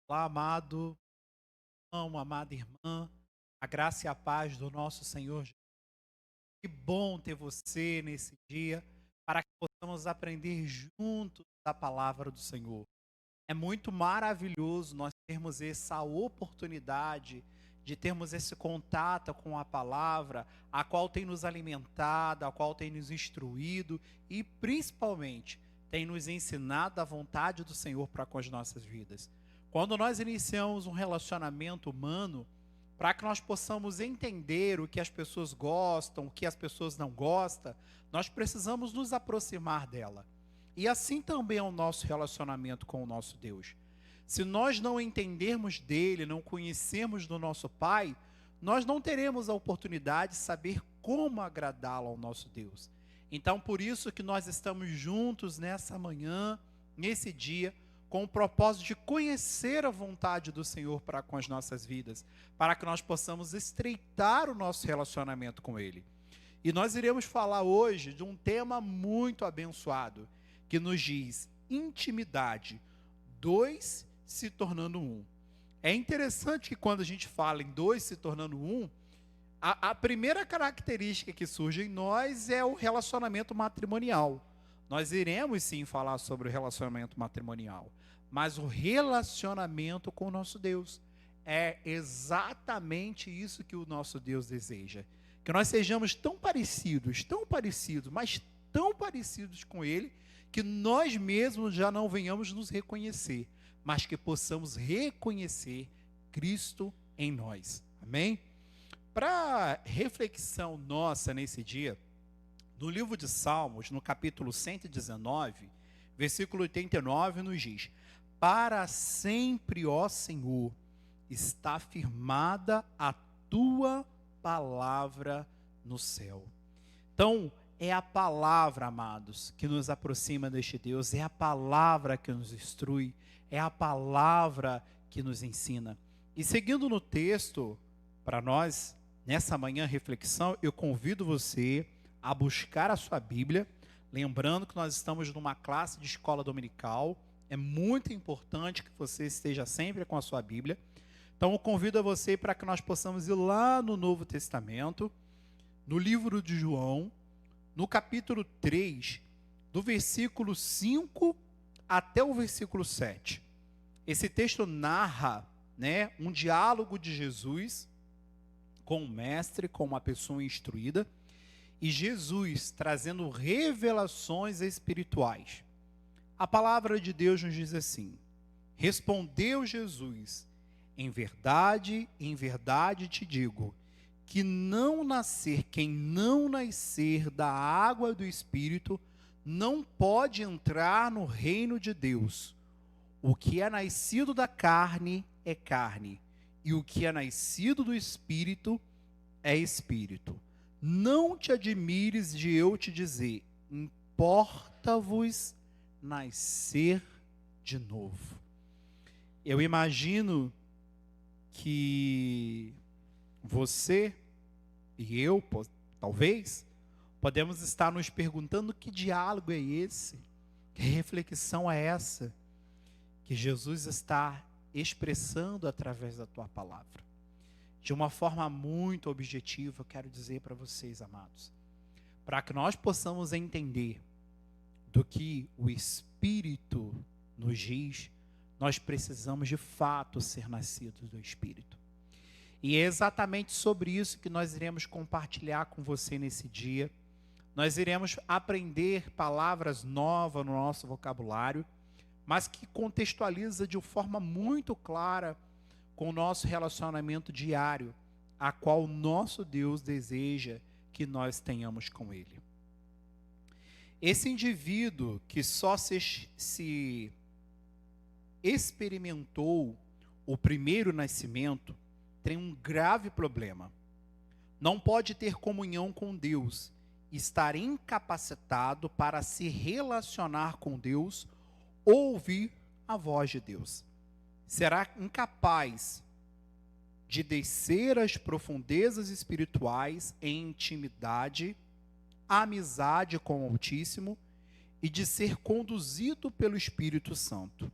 Olá, amado irmão, amada irmã, a graça e a paz do nosso Senhor Jesus. Que bom ter você nesse dia, para que possamos aprender juntos da palavra do Senhor. É muito maravilhoso nós termos essa oportunidade de termos esse contato com a palavra, a qual tem nos alimentado, a qual tem nos instruído e principalmente tem nos ensinado a vontade do Senhor para com as nossas vidas. Quando nós iniciamos um relacionamento humano, para que nós possamos entender o que as pessoas gostam, o que as pessoas não gostam, nós precisamos nos aproximar dela. E assim também é o nosso relacionamento com o nosso Deus. Se nós não entendermos dele, não conhecermos do nosso Pai, nós não teremos a oportunidade de saber como agradá-lo ao nosso Deus. Então, por isso que nós estamos juntos nessa manhã, nesse dia, com o propósito de conhecer a vontade do Senhor para com as nossas vidas, para que nós possamos estreitar o nosso relacionamento com Ele. E nós iremos falar hoje de um tema muito abençoado, que nos diz intimidade, dois se tornando um. É interessante que quando a gente fala em dois se tornando um, a primeira característica que surge em nós é o relacionamento matrimonial. Nós iremos sim falar sobre o relacionamento matrimonial, mas o relacionamento com o nosso Deus é exatamente isso que o nosso Deus deseja. Que nós sejamos tão parecidos, mas tão parecidos com Ele, que nós mesmos já não venhamos nos reconhecer, mas que possamos reconhecer Cristo em nós. Amém? Para reflexão nossa nesse dia, no livro de Salmos, no capítulo 119, versículo 89, nos diz: para sempre, ó Senhor, está firmada a tua palavra no céu. Então, é a palavra, amados, que nos aproxima deste Deus, é a palavra que nos instrui, é a palavra que nos ensina. E seguindo no texto, para nós, nessa manhã reflexão, eu convido você a buscar a sua Bíblia, lembrando que nós estamos numa classe de escola dominical, é muito importante que você esteja sempre com a sua Bíblia. Então eu convido a você para que nós possamos ir lá no Novo Testamento, no livro de João, no capítulo 3, do versículo 5 até o versículo 7. Esse texto narra, um diálogo de Jesus com o mestre, com uma pessoa instruída, e Jesus trazendo revelações espirituais. A palavra de Deus nos diz assim: respondeu Jesus, em verdade te digo, que quem não nascer da água do Espírito, não pode entrar no reino de Deus. O que é nascido da carne é carne, e o que é nascido do Espírito é Espírito. Não te admires de eu te dizer, importa-vos nascer de novo. Eu imagino que você e eu, talvez, podemos estar nos perguntando que diálogo é esse, que reflexão é essa que Jesus está expressando através da tua palavra. De uma forma muito objetiva, eu quero dizer para vocês, amados, para que nós possamos entender do que o Espírito nos diz, nós precisamos de fato ser nascidos do Espírito. E é exatamente sobre isso que nós iremos compartilhar com você nesse dia. Nós iremos aprender palavras novas no nosso vocabulário, mas que contextualiza de forma muito clara com o nosso relacionamento diário, a qual o nosso Deus deseja que nós tenhamos com Ele. Esse indivíduo que só se experimentou o primeiro nascimento tem um grave problema. Não pode ter comunhão com Deus, estar incapacitado para se relacionar com Deus ou ouvir a voz de Deus. Será incapaz de descer às profundezas espirituais em intimidade, amizade com o Altíssimo e de ser conduzido pelo Espírito Santo.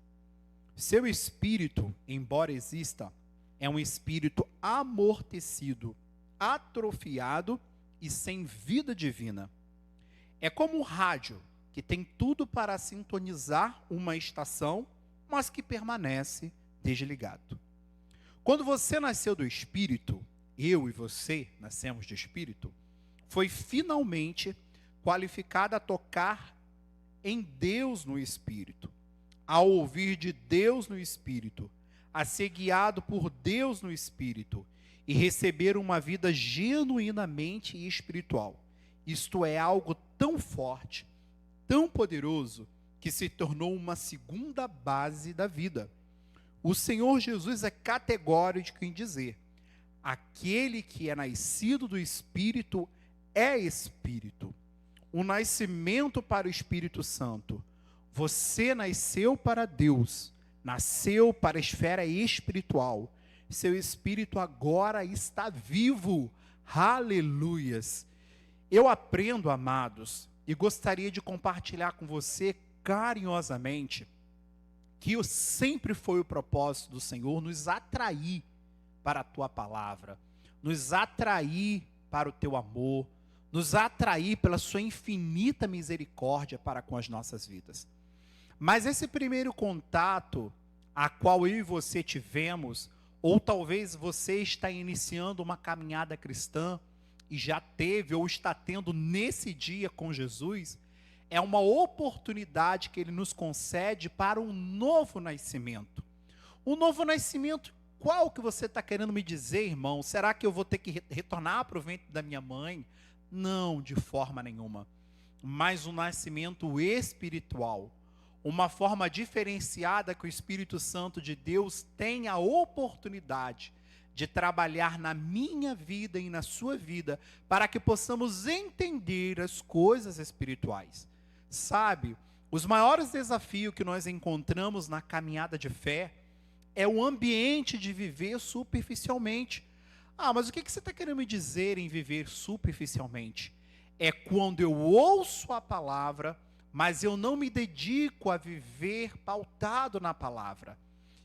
Seu espírito, embora exista, é um espírito amortecido, atrofiado e sem vida divina. É como um rádio que tem tudo para sintonizar uma estação, mas que permanece desligado. Quando você nasceu do Espírito, eu e você nascemos de Espírito, foi finalmente qualificado a tocar em Deus no Espírito, a ouvir de Deus no Espírito, a ser guiado por Deus no Espírito e receber uma vida genuinamente espiritual. Isto é algo tão forte, tão poderoso, que se tornou uma segunda base da vida. O Senhor Jesus é categórico em dizer: aquele que é nascido do Espírito é Espírito. O nascimento para o Espírito Santo. Você nasceu para Deus, nasceu para a esfera espiritual. Seu espírito agora está vivo. Aleluias! Eu aprendo, amados, e gostaria de compartilhar com você carinhosamente que sempre foi o propósito do Senhor nos atrair para a tua palavra, nos atrair para o teu amor, nos atrair pela sua infinita misericórdia para com as nossas vidas. Mas esse primeiro contato a qual eu e você tivemos, ou talvez você está iniciando uma caminhada cristã e já teve ou está tendo nesse dia com Jesus, é uma oportunidade que Ele nos concede para um novo nascimento. Um novo nascimento, qual que você está querendo me dizer, irmão? Será que eu vou ter que retornar para o ventre da minha mãe? Não, de forma nenhuma. Mas um nascimento espiritual. Uma forma diferenciada que o Espírito Santo de Deus tem a oportunidade de trabalhar na minha vida e na sua vida, para que possamos entender as coisas espirituais. Sabe, os maiores desafios que nós encontramos na caminhada de fé é o ambiente de viver superficialmente. Ah, mas o que você está querendo me dizer em viver superficialmente? É quando eu ouço a palavra, mas eu não me dedico a viver pautado na palavra.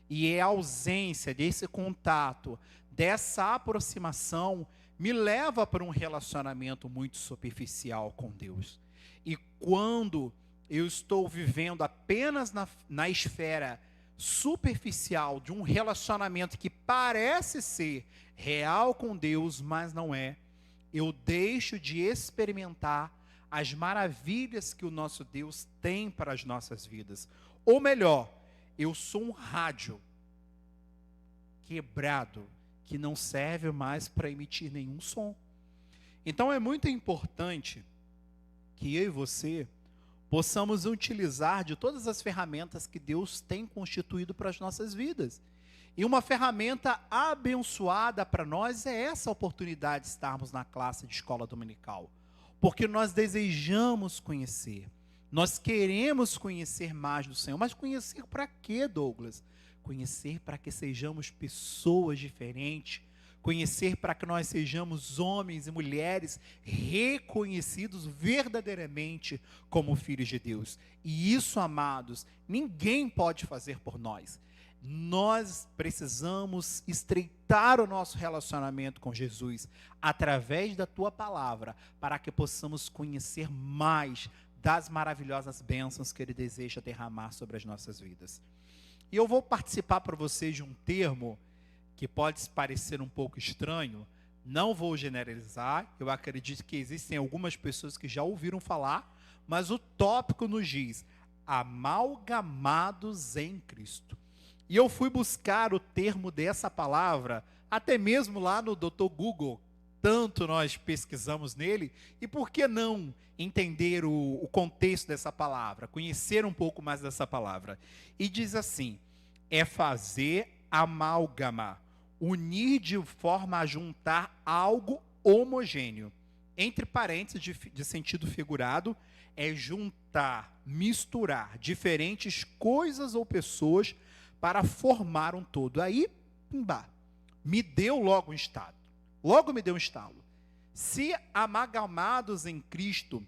E é a ausência desse contato, dessa aproximação, me leva para um relacionamento muito superficial com Deus. E quando eu estou vivendo apenas na esfera superficial de um relacionamento que parece ser real com Deus, mas não é, eu deixo de experimentar as maravilhas que o nosso Deus tem para as nossas vidas. Ou melhor, eu sou um rádio quebrado, que não serve mais para emitir nenhum som. Então é muito importante que eu e você possamos utilizar de todas as ferramentas que Deus tem constituído para as nossas vidas. E uma ferramenta abençoada para nós é essa oportunidade de estarmos na classe de escola dominical. Porque nós desejamos conhecer, nós queremos conhecer mais do Senhor. Mas conhecer para quê, Douglas? Conhecer para que sejamos pessoas diferentes, conhecer para que nós sejamos homens e mulheres reconhecidos verdadeiramente como filhos de Deus. E isso, amados, ninguém pode fazer por nós. Nós precisamos estreitar o nosso relacionamento com Jesus através da tua palavra, para que possamos conhecer mais das maravilhosas bênçãos que Ele deseja derramar sobre as nossas vidas. E eu vou participar para vocês de um termo que pode parecer um pouco estranho, não vou generalizar, eu acredito que existem algumas pessoas que já ouviram falar, mas o tópico nos diz: amalgamados em Cristo. E eu fui buscar o termo dessa palavra, até mesmo lá no Dr. Google, tanto nós pesquisamos nele, e por que não entender o contexto dessa palavra, conhecer um pouco mais dessa palavra. E diz assim: é fazer amálgama, unir de forma a juntar algo homogêneo. Entre parênteses, de sentido figurado, é juntar, misturar diferentes coisas ou pessoas para formar um todo. Aí, pimba, me deu logo um estalo. Logo me deu um estalo. Se amalgamados em Cristo,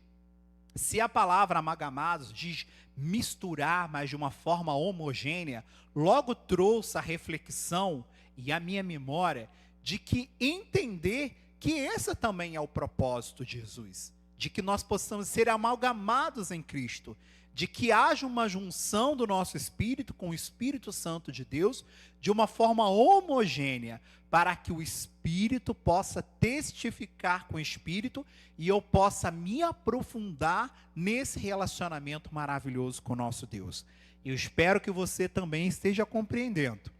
se a palavra amalgamados diz misturar, mas de uma forma homogênea, logo trouxe a reflexão e a minha memória de que entender que esse também é o propósito de Jesus, de que nós possamos ser amalgamados em Cristo, de que haja uma junção do nosso espírito com o Espírito Santo de Deus de uma forma homogênea, para que o Espírito possa testificar com o Espírito e eu possa me aprofundar nesse relacionamento maravilhoso com o nosso Deus. Eu espero que você também esteja compreendendo.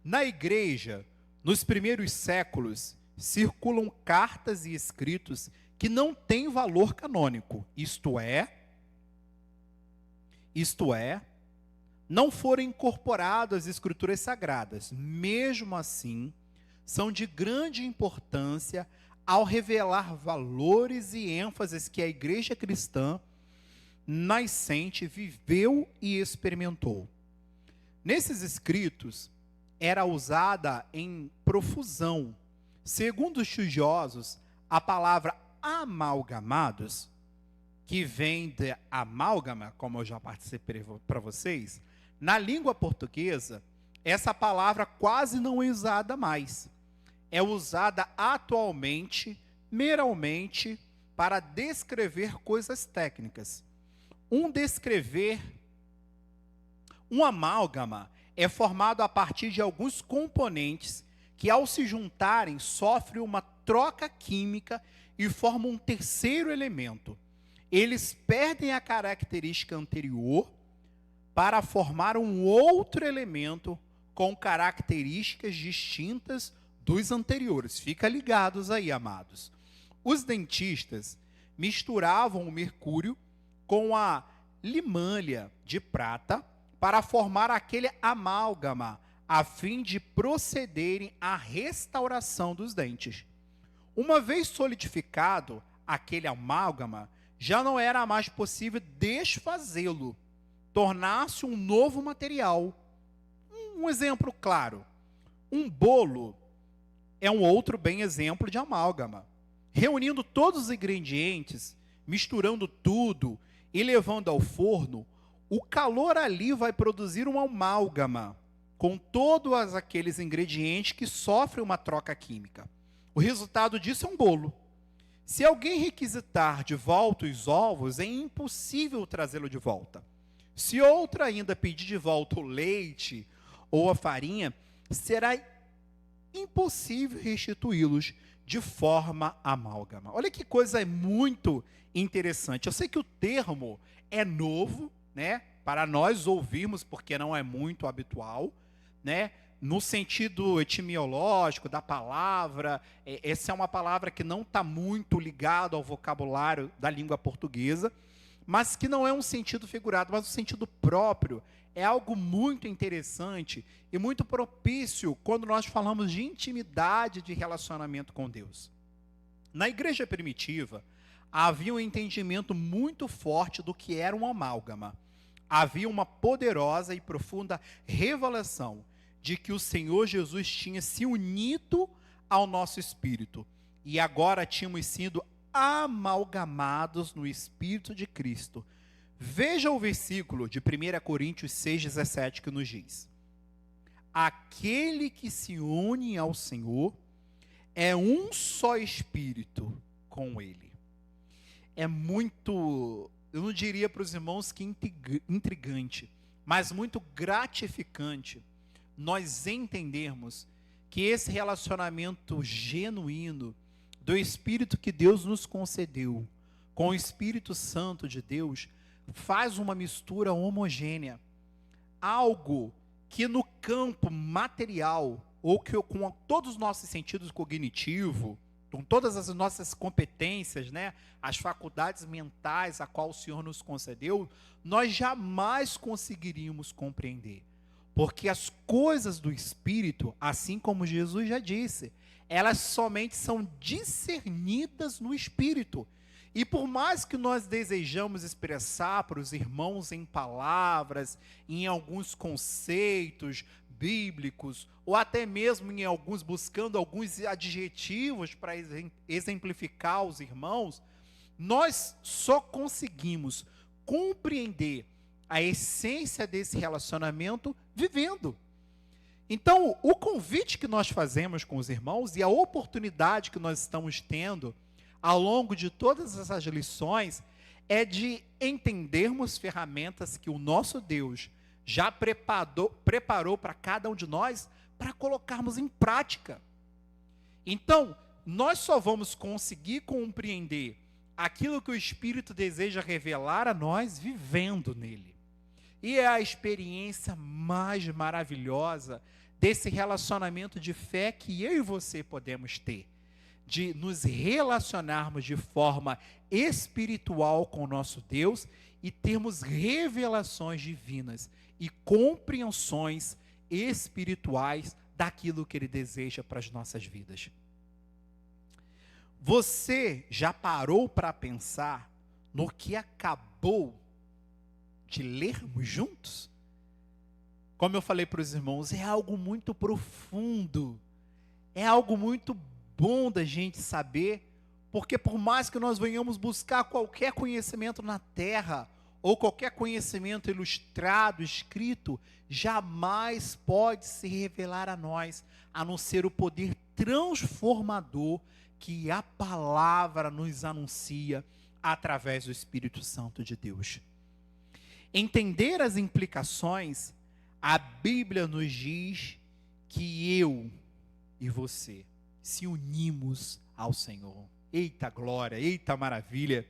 Na igreja, nos primeiros séculos, circulam cartas e escritos que não têm valor canônico, isto é, não foram incorporadas às escrituras sagradas. Mesmo assim, são de grande importância ao revelar valores e ênfases que a igreja cristã nascente viveu e experimentou. Nesses escritos, era usada em profusão. Segundo os estudiosos, a palavra amalgamados, que vem de amálgama, como eu já participei para vocês, na língua portuguesa, essa palavra quase não é usada mais. É usada atualmente, meramente, para descrever coisas técnicas. Um amálgama é formado a partir de alguns componentes que, ao se juntarem, sofrem uma troca química e formam um terceiro elemento. Eles perdem a característica anterior para formar um outro elemento com características distintas dos anteriores. Fica ligados aí, amados. Os dentistas misturavam o mercúrio com a limânia de prata para formar aquele amálgama, a fim de procederem à restauração dos dentes. Uma vez solidificado aquele amálgama, já não era mais possível desfazê-lo, tornar-se um novo material. Um exemplo claro, um bolo é um outro bem exemplo de amálgama. Reunindo todos os ingredientes, misturando tudo e levando ao forno, o calor ali vai produzir uma amálgama com todos aqueles ingredientes que sofrem uma troca química. O resultado disso é um bolo. Se alguém requisitar de volta os ovos, é impossível trazê-lo de volta. Se outra ainda pedir de volta o leite ou a farinha, será impossível restituí-los de forma amálgama. Olha que coisa muito interessante. Eu sei que o termo é novo, né, para nós ouvirmos, porque não é muito habitual, né? No sentido etimológico da palavra, essa é uma palavra que não está muito ligada ao vocabulário da língua portuguesa, mas que não é um sentido figurado, mas um sentido próprio. É algo muito interessante e muito propício quando nós falamos de intimidade de relacionamento com Deus. Na igreja primitiva, havia um entendimento muito forte do que era um amálgama. Havia uma poderosa e profunda revelação de que o Senhor Jesus tinha se unido ao nosso espírito e agora tínhamos sido amalgamados no Espírito de Cristo. Veja o versículo de 1 Coríntios 6,17 que nos diz: aquele que se une ao Senhor é um só espírito com Ele. É muito, eu não diria para os irmãos que intrigante, mas muito gratificante nós entendermos que esse relacionamento genuíno do Espírito que Deus nos concedeu com o Espírito Santo de Deus faz uma mistura homogênea. Algo que no campo material, ou que com todos os nossos sentidos cognitivos, com todas as nossas competências, né, as faculdades mentais a qual o Senhor nos concedeu, nós jamais conseguiríamos compreender. Porque as coisas do Espírito, assim como Jesus já disse, elas somente são discernidas no Espírito. E por mais que nós desejamos expressar para os irmãos em palavras, em alguns conceitos bíblicos, ou até mesmo em alguns buscando alguns adjetivos para exemplificar os irmãos, nós só conseguimos compreender a essência desse relacionamento vivendo. Então, o convite que nós fazemos com os irmãos e a oportunidade que nós estamos tendo ao longo de todas essas lições é de entendermos ferramentas que o nosso Deus já preparou para cada um de nós para colocarmos em prática. Então, nós só vamos conseguir compreender aquilo que o Espírito deseja revelar a nós vivendo nele. E é a experiência mais maravilhosa desse relacionamento de fé que eu e você podemos ter, de nos relacionarmos de forma espiritual com o nosso Deus e termos revelações divinas e compreensões espirituais daquilo que Ele deseja para as nossas vidas. Você já parou para pensar no que acabou de lermos juntos? Como eu falei para os irmãos, é algo muito profundo, é algo muito bom da gente saber, porque por mais que nós venhamos buscar qualquer conhecimento na terra, ou qualquer conhecimento ilustrado, escrito, jamais pode se revelar a nós, a não ser o poder transformador que a palavra nos anuncia através do Espírito Santo de Deus. Entender as implicações, a Bíblia nos diz que eu e você se unimos ao Senhor. Eita glória, eita maravilha,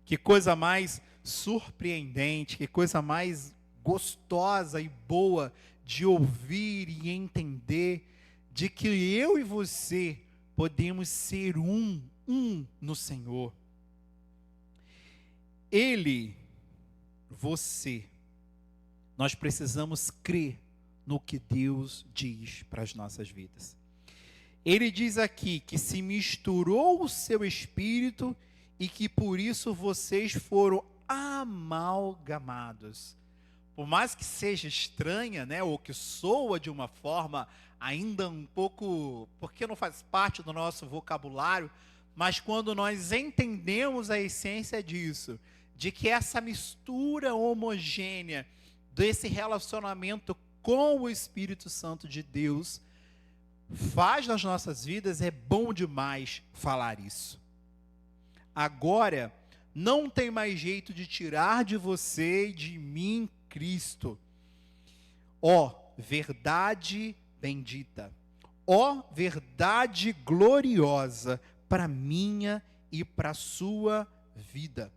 que coisa mais surpreendente, que coisa mais gostosa e boa de ouvir e entender, de que eu e você podemos ser um no Senhor. Ele, você, nós precisamos crer no que Deus diz para as nossas vidas. Ele diz aqui que se misturou o seu espírito e que por isso vocês foram amalgamados. Por mais que seja estranha, né, ou que soa de uma forma ainda um pouco, porque não faz parte do nosso vocabulário, mas quando nós entendemos a essência disso, de que essa mistura homogênea desse relacionamento com o Espírito Santo de Deus faz nas nossas vidas, é bom demais falar isso. Agora, não tem mais jeito de tirar de você e de mim Cristo. Ó, verdade bendita. Ó, verdade gloriosa para minha e para a sua vida.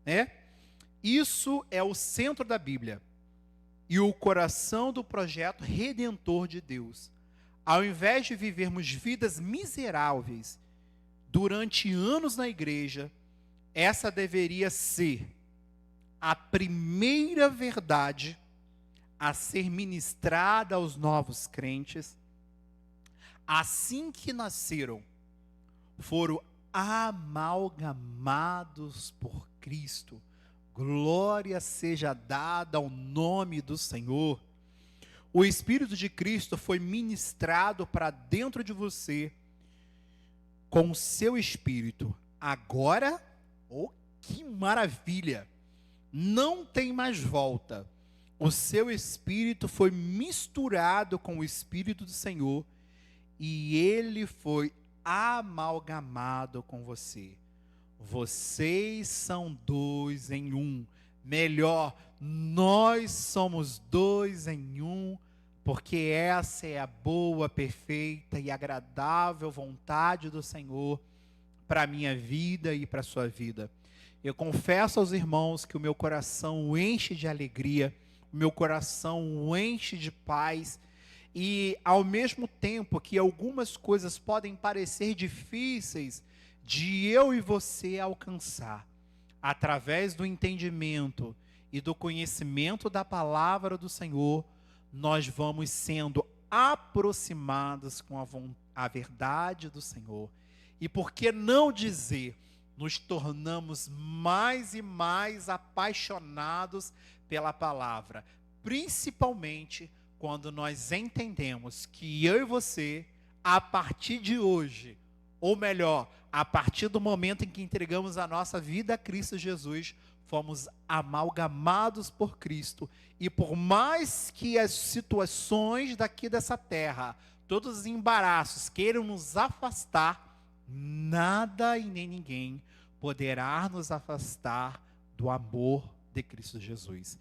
Né? Isso é o centro da Bíblia e o coração do projeto redentor de Deus. Ao invés de vivermos vidas miseráveis durante anos na igreja, essa deveria ser a primeira verdade a ser ministrada aos novos crentes. Assim que nasceram, foram amalgamados por Cristo. Glória seja dada ao nome do Senhor. O Espírito de Cristo foi ministrado para dentro de você com o seu Espírito. Agora, oh, que maravilha! Não tem mais volta. O seu Espírito foi misturado com o Espírito do Senhor e ele foi amalgamado com você. Vocês são dois em um. Melhor, nós somos dois em um, porque essa é a boa, perfeita e agradável vontade do Senhor para a minha vida e para a sua vida. Eu confesso aos irmãos que o meu coração enche de alegria, o meu coração enche de paz, e ao mesmo tempo que algumas coisas podem parecer difíceis de eu e você alcançar, através do entendimento e do conhecimento da palavra do Senhor, nós vamos sendo aproximados com a verdade do Senhor. E por que não dizer, nos tornamos mais e mais apaixonados pela palavra, principalmente quando nós entendemos que eu e você, a partir de hoje, ou melhor, a partir do momento em que entregamos a nossa vida a Cristo Jesus, fomos amalgamados por Cristo. E por mais que as situações daqui dessa terra, todos os embaraços queiram nos afastar, nada e nem ninguém poderá nos afastar do amor de Cristo Jesus.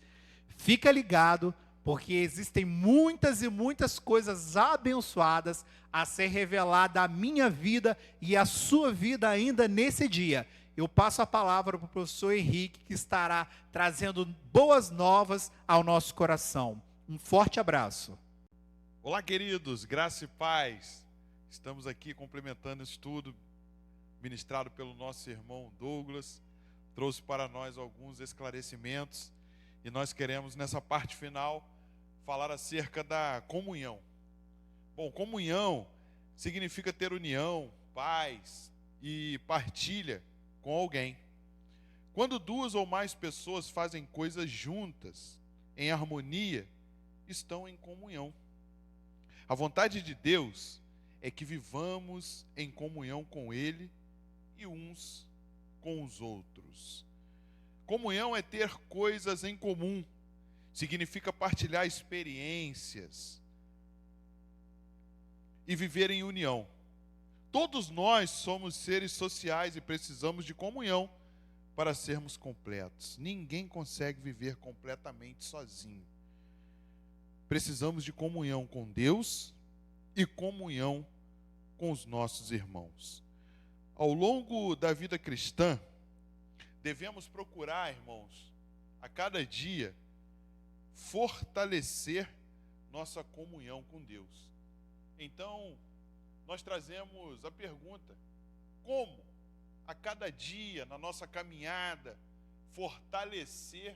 Fica ligado, porque existem muitas e muitas coisas abençoadas a ser revelada à minha vida e à sua vida ainda nesse dia. Eu passo a palavra para o professor Henrique, que estará trazendo boas novas ao nosso coração. Um forte abraço. Olá, queridos, graça e paz. Estamos aqui complementando o estudo ministrado pelo nosso irmão Douglas. Trouxe para nós alguns esclarecimentos e nós queremos, nessa parte final, falar acerca da comunhão. Bom, comunhão significa ter união, paz e partilha com alguém. Quando duas ou mais pessoas fazem coisas juntas, em harmonia, estão em comunhão. A vontade de Deus é que vivamos em comunhão com Ele e uns com os outros. Comunhão é ter coisas em comum, significa partilhar experiências e viver em união. Todos nós somos seres sociais e precisamos de comunhão para sermos completos. Ninguém consegue viver completamente sozinho. Precisamos de comunhão com Deus e comunhão com os nossos irmãos. Ao longo da vida cristã, devemos procurar, irmãos, a cada dia, fortalecer nossa comunhão com Deus. Então, nós trazemos a pergunta: como a cada dia, na nossa caminhada, fortalecer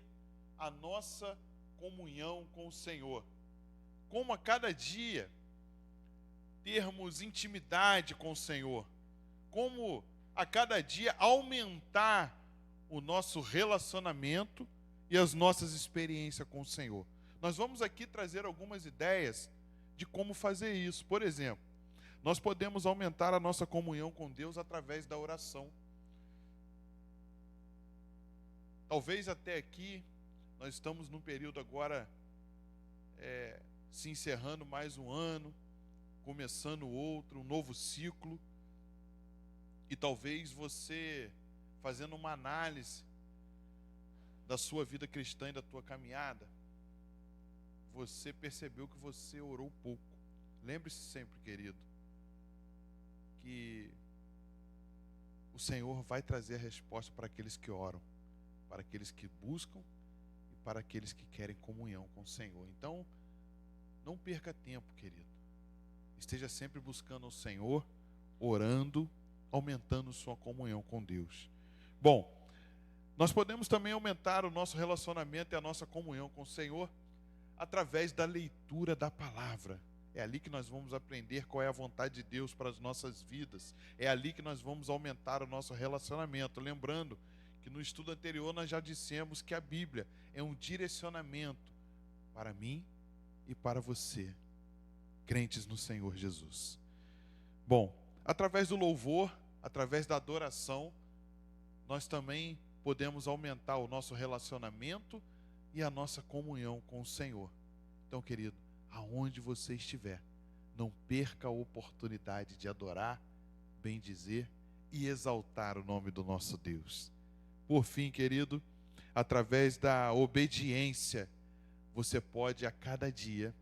a nossa comunhão com o Senhor? Como a cada dia termos intimidade com o Senhor? Como a cada dia aumentar o nosso relacionamento e as nossas experiências com o Senhor? Nós vamos aqui trazer algumas ideias de como fazer isso. Por exemplo, nós podemos aumentar a nossa comunhão com Deus através da oração. Talvez até aqui, nós estamos num período agora, se encerrando mais um ano, começando outro, um novo ciclo. E talvez você, fazendo uma análise da sua vida cristã e da tua caminhada, você percebeu que você orou pouco. Lembre-se sempre, querido, que o Senhor vai trazer a resposta para aqueles que oram, para aqueles que buscam e para aqueles que querem comunhão com o Senhor. Então, não perca tempo, querido. Esteja sempre buscando o Senhor, orando, aumentando sua comunhão com Deus. Bom, nós podemos também aumentar o nosso relacionamento e a nossa comunhão com o Senhor através da leitura da palavra. É ali que nós vamos aprender qual é a vontade de Deus para as nossas vidas. É ali que nós vamos aumentar o nosso relacionamento. Lembrando que no estudo anterior nós já dissemos que a Bíblia é um direcionamento para mim e para você, crentes no Senhor Jesus. Bom, através do louvor, através da adoração, nós também podemos aumentar o nosso relacionamento e a nossa comunhão com o Senhor. Então, querido, aonde você estiver, não perca a oportunidade de adorar, bendizer e exaltar o nome do nosso Deus. Por fim, querido, através da obediência, você pode a cada dia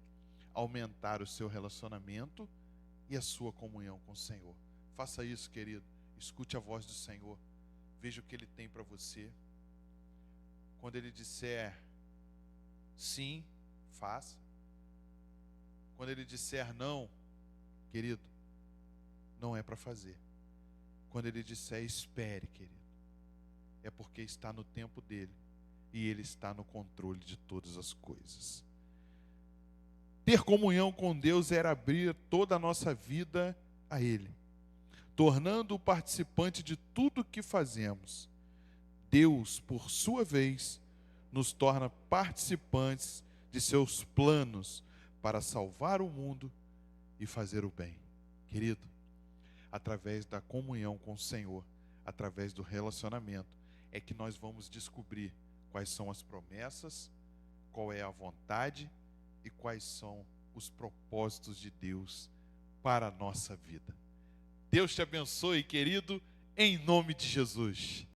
aumentar o seu relacionamento e a sua comunhão com o Senhor. Faça isso, querido. Escute a voz do Senhor. Veja o que Ele tem para você. Quando Ele disser sim, faça. Quando Ele disser não, querido, não é para fazer. Quando Ele disser espere, querido, é porque está no tempo dEle e Ele está no controle de todas as coisas. Ter comunhão com Deus era abrir toda a nossa vida a Ele, tornando-o participante de tudo o que fazemos. Deus, por sua vez, nos torna participantes de seus planos para salvar o mundo e fazer o bem. Querido, através da comunhão com o Senhor, através do relacionamento, é que nós vamos descobrir quais são as promessas, qual é a vontade e quais são os propósitos de Deus para a nossa vida. Deus te abençoe, querido, em nome de Jesus.